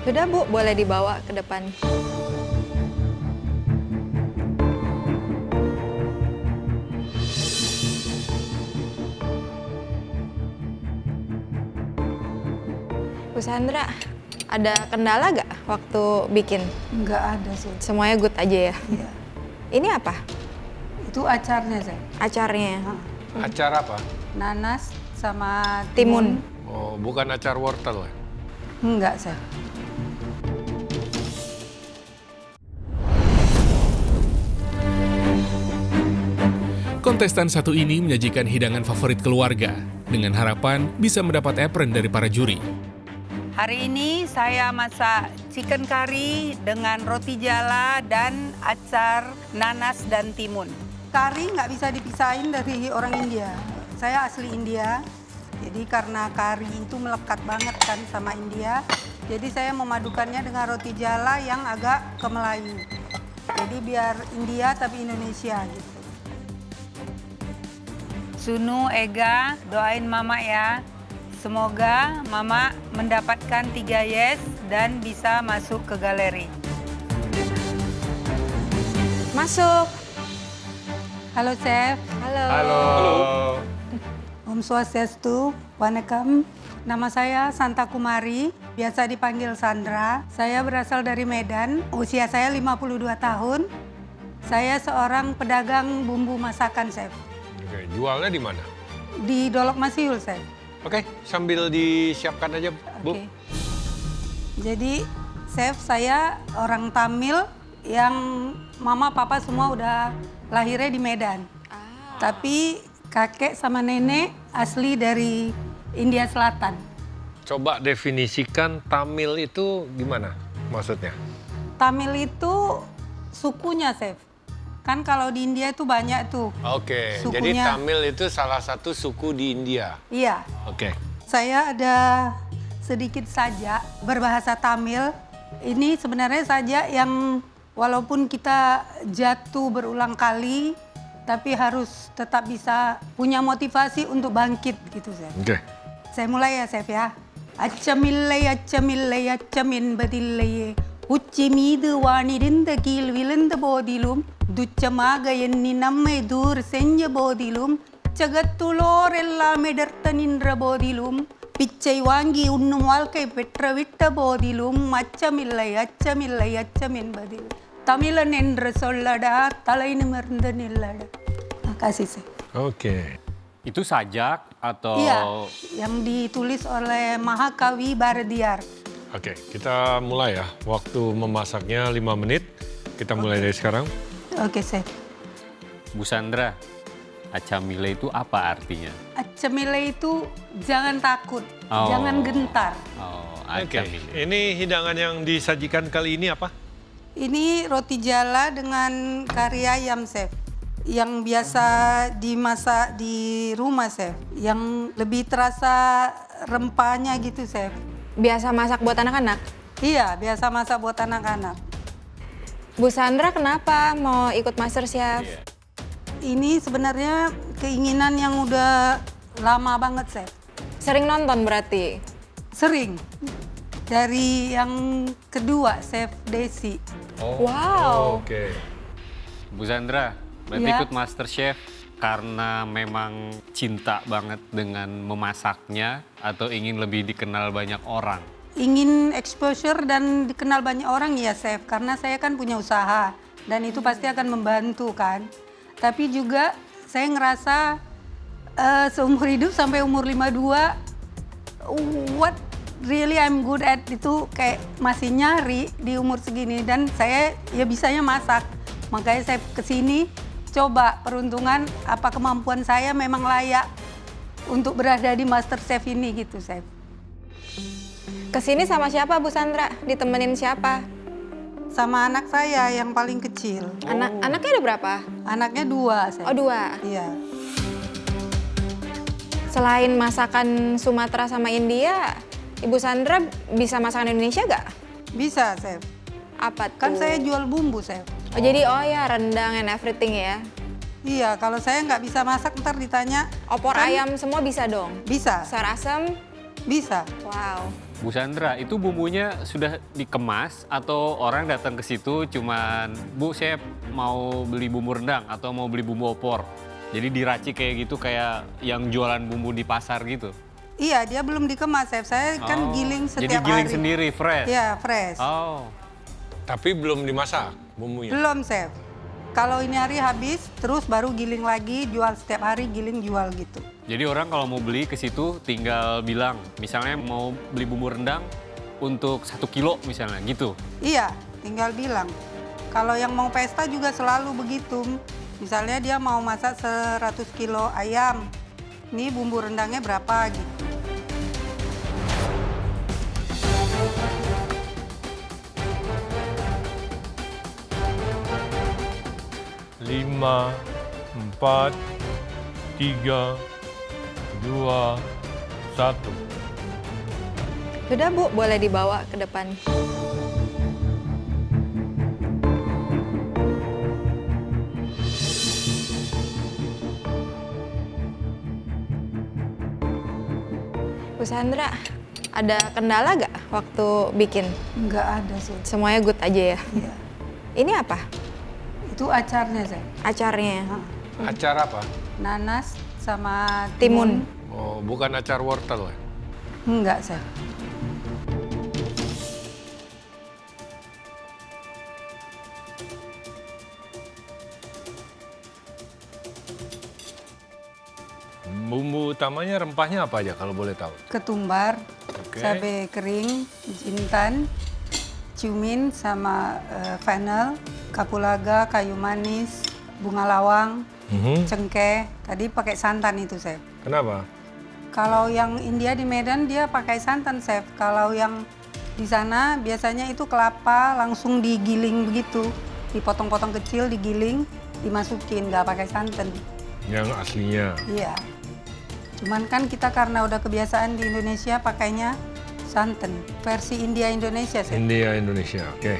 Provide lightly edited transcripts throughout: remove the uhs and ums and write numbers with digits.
Sudah Bu, boleh dibawa ke depan. Bu Sandra, ada kendala gak waktu bikin? Nggak ada sih. Semuanya good aja ya? Iya. Ini apa? Itu acarnya, Chef. Acarnya? Acar apa? Nanas sama Timun. Oh, bukan acar wortel ya? Enggak, Chef. Kontestan satu ini menyajikan hidangan favorit keluarga dengan harapan bisa mendapat apron dari para juri. Hari ini saya masak chicken curry dengan roti jala dan acar nanas dan timun. Kari nggak bisa dipisahin dari orang India. Saya asli India, jadi karena kari itu melekat banget kan sama India, jadi saya memadukannya dengan roti jala yang agak ke Melayu. Jadi biar India tapi Indonesia gitu. Sunu, Ega, doain Mama ya. Semoga Mama mendapatkan 3 yes dan bisa masuk ke galeri. Masuk. Halo Chef. Halo. Halo. Om Swastiastu, Wanakam. Nama saya Santa Kumari, biasa dipanggil Sandra. Saya berasal dari Medan, usia saya 52 tahun. Saya seorang pedagang bumbu masakan, Chef. Oke, jualnya di mana? Di Dolok Masiul, Chef. Oke, sambil disiapkan aja, Bu. Oke. Jadi, Chef, saya orang Tamil yang mama papa semua udah lahirnya di Medan. Tapi kakek sama nenek asli dari India Selatan. Coba definisikan Tamil itu gimana maksudnya? Tamil itu sukunya, Chef. Kan kalau di India itu banyak tuh. Oke, jadi Sukunya. Tamil itu salah satu suku di India. Iya. Oke. Saya ada sedikit saja berbahasa Tamil. Ini sebenarnya saja yang walaupun kita jatuh berulang kali, tapi harus tetap bisa punya motivasi untuk bangkit gitu, Chef. Oke. Saya mulai ya, Chef ya. அச்சமில்லை அச்சம் என்பதில்லையே உச்சி மீது வானிருந்த கீழ் விழுந்த போதிலும் துச்சமாக எண்ணி நம்மை தூர் செஞ்ச போதிலும் ஜகத்துளோர் எல்லாம் இடர்த்த நின்ற போதிலும் பிச்சை வாங்கி உண்ணும் வாழ்க்கை பெற்றவிட்ட போதிலும் அச்சமில்லை அச்சமில்லை அச்சம் என்பதில் தமிழன் என்று சொல்லடா தலை நிமிர்ந்து நில்லடா. Makasih, Chef. Oke. Itu sajak atau Iya, yang ditulis oleh Mahakawi Bharatiar. Oke, kita mulai ya. Waktu memasaknya 5 menit. Kita mulai dari sekarang. Oke, Chef. Bu Sandra, acamile itu apa artinya? Acemile itu jangan takut, Oh. jangan gentar. Oh, Oke, acamile. ini hidangan yang disajikan kali ini apa? Ini roti jala dengan kari ayam, Chef. Yang biasa dimasak di rumah, Chef. Yang lebih terasa rempahnya gitu, Chef. Biasa masak buat anak-anak? Iya, biasa masak buat anak-anak. Bu Sandra kenapa mau ikut MasterChef? Iya. Ini sebenarnya keinginan yang udah lama banget, Chef. Sering nonton berarti? Sering. Dari yang kedua, Chef Desi. Oh, Wow. Oke. Bu Sandra, berarti Iya. ikut MasterChef karena memang cinta banget dengan memasaknya atau ingin lebih dikenal banyak orang? Ingin exposure dan dikenal banyak orang ya, Chef. Karena saya kan punya usaha dan itu pasti akan membantu kan. Tapi juga saya ngerasa seumur hidup sampai umur 52, what really I'm good at itu kayak masih nyari di umur segini. Dan saya ya bisanya masak. Makanya saya kesini coba peruntungan apa kemampuan saya memang layak untuk berada di MasterChef ini gitu, Chef. Kesini sama siapa Bu Sandra? Ditemenin siapa? Sama anak saya yang paling kecil. Anaknya ada berapa? Anaknya 2, Chef. Oh 2. Iya. Selain masakan Sumatera sama India, Ibu Sandra bisa masakan Indonesia gak? Bisa, Chef. Apa tuh? Kan saya jual bumbu, Chef. Oh jadi ya rendang and everything ya? Iya, kalau saya nggak bisa masak ntar ditanya. Opor kan ayam semua bisa dong? Bisa, Sayur asem? bisa. Wow. Bu Sandra, itu bumbunya sudah dikemas atau orang datang ke situ cuman, Bu saya mau beli bumbu rendang atau mau beli bumbu opor. Jadi diracik kayak gitu kayak yang jualan bumbu di pasar gitu? Iya, dia belum dikemas, Chef. Saya kan giling setiap hari. Jadi giling sendiri, fresh? Iya, fresh. Oh. Tapi belum dimasak bumbunya? Belum, Chef. Kalau ini hari habis, terus baru giling lagi, jual setiap hari, giling jual gitu. Jadi orang kalau mau beli ke situ tinggal bilang, misalnya mau beli bumbu rendang untuk 1 kilo misalnya gitu? Iya, tinggal bilang. Kalau yang mau pesta juga selalu begitu. Misalnya dia mau masak 100 kilo ayam, ini bumbu rendangnya berapa gitu. Lima, 4, 3, 2, 1. Sudah Bu, boleh dibawa ke depan. Bu Sandra, ada kendala gak waktu bikin? Nggak ada sih. Semuanya good aja ya? Iya. Ini apa? Itu acarnya, Chef. Acarnya? Acar apa? Nanas sama Timun. Oh, bukan acar wortel ya? Enggak, Chef. Bumbu utamanya rempahnya apa aja kalau boleh tahu? Ketumbar, Oke. cabai kering, jintan, cumin sama fennel, kapulaga, kayu manis, bunga lawang, cengkeh. Tadi pakai santan itu, Chef. Kenapa? Kalau yang India di Medan dia pakai santan, Chef. Kalau yang di sana biasanya itu kelapa langsung digiling begitu. Dipotong-potong kecil, digiling, dimasukin, nggak pakai santan. Yang aslinya. Iya. Cuman kan kita karena udah kebiasaan di Indonesia pakainya santan. Versi India Indonesia, Chef. India, Indonesia, oke.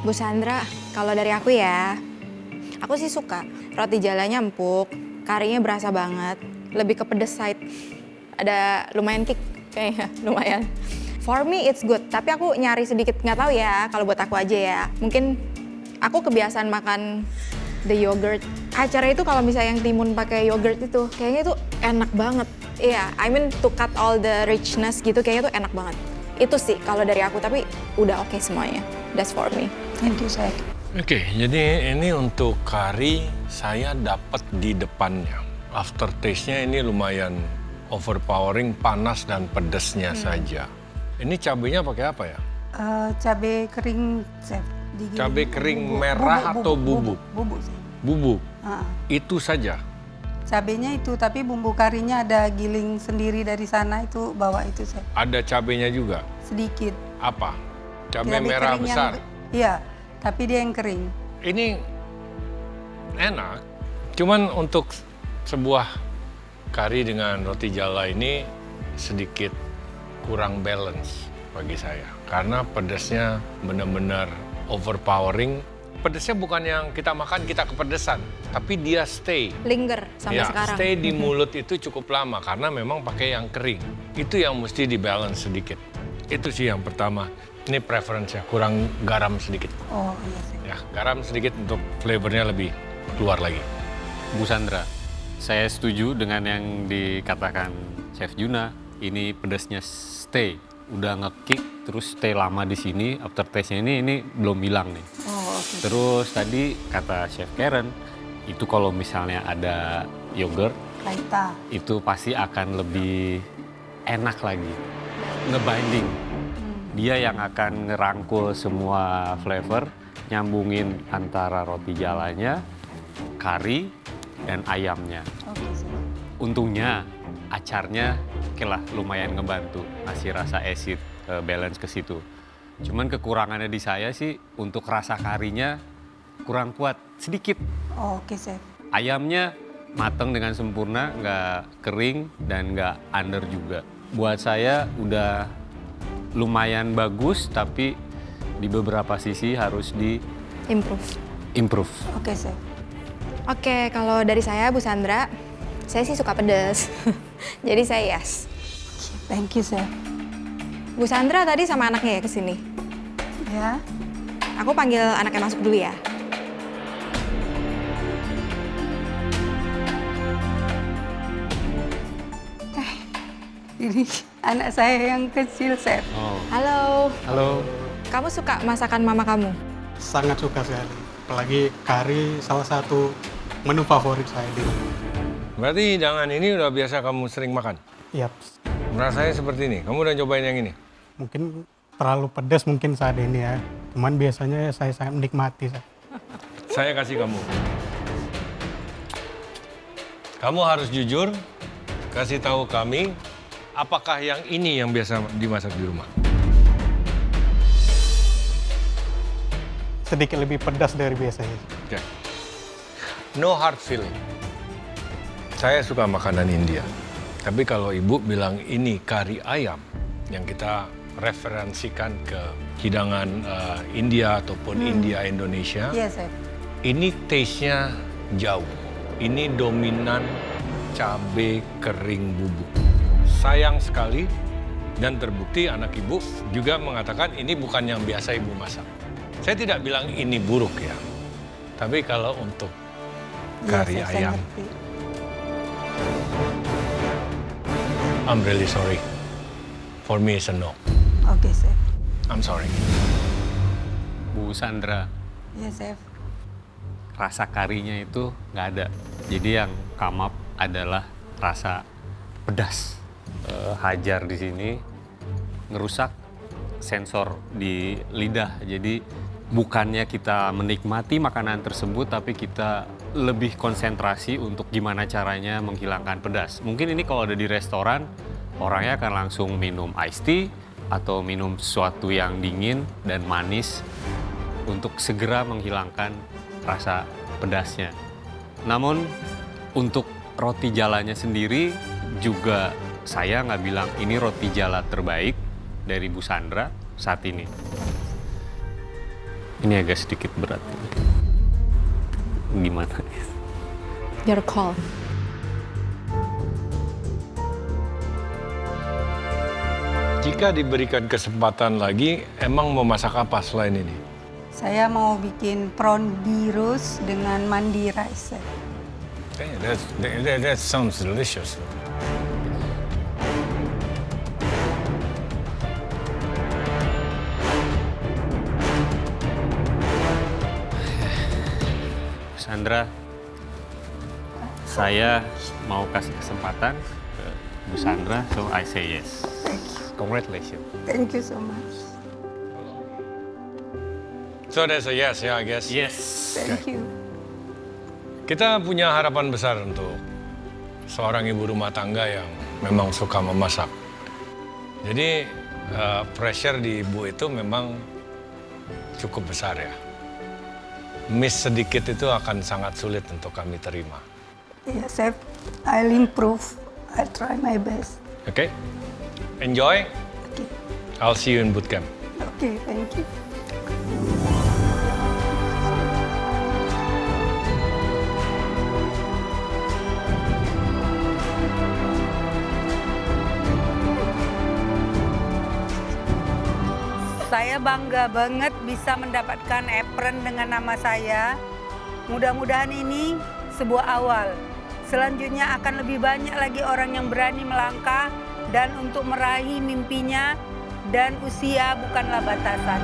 Bu Sandra, kalau dari aku ya, aku sih suka. Roti jalannya empuk, karinya berasa banget, lebih ke pedes side. Ada lumayan kick kayaknya, lumayan. For me it's good, tapi aku nyari sedikit, nggak tahu ya, kalau buat aku aja ya. Mungkin aku kebiasaan makan the yogurt. Acara itu kalau misalnya yang timun pakai yogurt itu, kayaknya itu enak banget. Iya, I mean to cut all the richness gitu, kayaknya itu enak banget. Itu sih kalau dari aku, tapi udah oke semuanya. That's for me. Thank you, Chef. Oke, jadi ini untuk kari saya dapat di depannya. Aftertaste-nya ini lumayan overpowering, panas dan pedesnya saja. Ini cabenya pakai apa ya? Cabai kering, Chef. Digiling. Cabai kering merah atau bubuk? Bubuk, Chef. Bubuk. Ah. Itu saja. Cabainya itu, tapi bumbu karinya ada giling sendiri dari sana, itu bawa itu, Chef. Ada cabenya juga. Sedikit. Apa? Cabai merah kering besar. Iya, tapi dia yang kering. Ini enak, cuman untuk sebuah kari dengan roti jala ini sedikit kurang balance bagi saya. Karena pedasnya benar-benar overpowering. Pedasnya bukan yang kita makan, kita kepedesan, tapi dia stay. Linger sampai sekarang. Stay di mulut itu cukup lama karena memang pakai yang kering. Itu yang mesti di-balance sedikit. Itu sih yang pertama. Ini preference ya, kurang garam sedikit. Oh iya, Chef. Ya, garam sedikit untuk flavornya lebih keluar lagi. Bu Sandra, saya setuju dengan yang dikatakan Chef Juna. Ini pedasnya stay, udah nge-kick, terus stay lama di sini. Aftertaste-nya ini belum hilang nih. Oh, oke. Terus tadi kata Chef Karen, itu kalau misalnya ada yogurt, Raita. itu pasti akan lebih enak lagi, ngebinding. Dia yang akan ngerangkul semua flavor, nyambungin antara roti jalanya, kari, dan ayamnya. Oke, Chef. Untungnya acarnya oke lah lumayan ngebantu, ngasih rasa acid, balance ke situ. Cuman kekurangannya di saya sih untuk rasa karinya kurang kuat, sedikit. Oh, oke, Chef. Ayamnya mateng dengan sempurna, nggak kering dan nggak under juga. Buat saya udah lumayan bagus, tapi di beberapa sisi harus Improve. Oke, Chef. Oke, kalau dari saya Bu Sandra, saya sih suka pedas. Jadi saya yes. Thank you, Chef. Bu Sandra tadi sama anaknya ya kesini. Ya. Aku panggil anaknya masuk dulu ya. Ini anak saya yang kecil, Chef. Oh, Halo, halo. kamu suka masakan mama kamu? Sangat suka sekali. Apalagi kari salah satu menu favorit saya di rumah. Berarti hidangan ini udah biasa kamu sering makan? Yap, Rasanya seperti ini. Kamu udah cobain yang ini? mungkin terlalu pedas mungkin saat ini ya. Cuman biasanya saya sangat menikmati. Saya kasih kamu. Kamu harus jujur, kasih tahu kami apakah yang ini yang biasa dimasak di rumah. Sedikit lebih pedas dari biasanya. Oke. No hard feeling. Saya suka makanan India. Tapi kalau ibu bilang ini kari ayam yang kita referensikan ke hidangan India ataupun India Indonesia, Iya, Chef. ini taste-nya jauh. Ini dominan cabai kering bubuk. Sayang sekali dan terbukti anak ibu juga mengatakan ini bukan yang biasa ibu masak. Saya tidak bilang ini buruk ya. Tapi kalau untuk kari Iya, Chef, saya ayam, ngerti. I'm really sorry. For me it's a no. Oke, Chef. I'm sorry. Bu Sandra, Iya, Chef. rasa karinya itu nggak ada. Jadi yang come up adalah rasa pedas. Hajar di sini ngerusak sensor di lidah. Jadi bukannya kita menikmati makanan tersebut, tapi kita lebih konsentrasi untuk gimana caranya menghilangkan pedas. Mungkin ini kalau ada di restoran, orangnya akan langsung minum iced tea atau minum sesuatu yang dingin dan manis untuk segera menghilangkan rasa pedasnya. Namun untuk roti jalanya sendiri juga saya nggak bilang ini roti jala terbaik dari Bu Sandra saat ini. Ini agak sedikit berat. Gimana? Your call. Jika diberikan kesempatan lagi, emang mau masak apa selain ini? Saya mau bikin prawn gyros dengan mandi rice, Chef. Okay, that sounds delicious. Sandra, saya mau kasih kesempatan ke Bu Sandra, so I say yes. Congratulations. Thank you so much. So that's a yes, ya, I guess. Yes. Thank you. Kita punya harapan besar untuk seorang ibu rumah tangga yang memang suka memasak. Jadi pressure di ibu itu memang cukup besar ya. Miss sedikit itu akan sangat sulit untuk kami terima. Iya, Chef. I'll improve. I'll try my best. Oke? Enjoy. Oke. I'll see you in boot camp. Oke, thank you. Saya bangga banget bisa mendapatkan apron dengan nama saya. Mudah-mudahan ini sebuah awal. Selanjutnya akan lebih banyak lagi orang yang berani melangkah dan untuk meraih mimpinya, dan usia bukanlah batasan.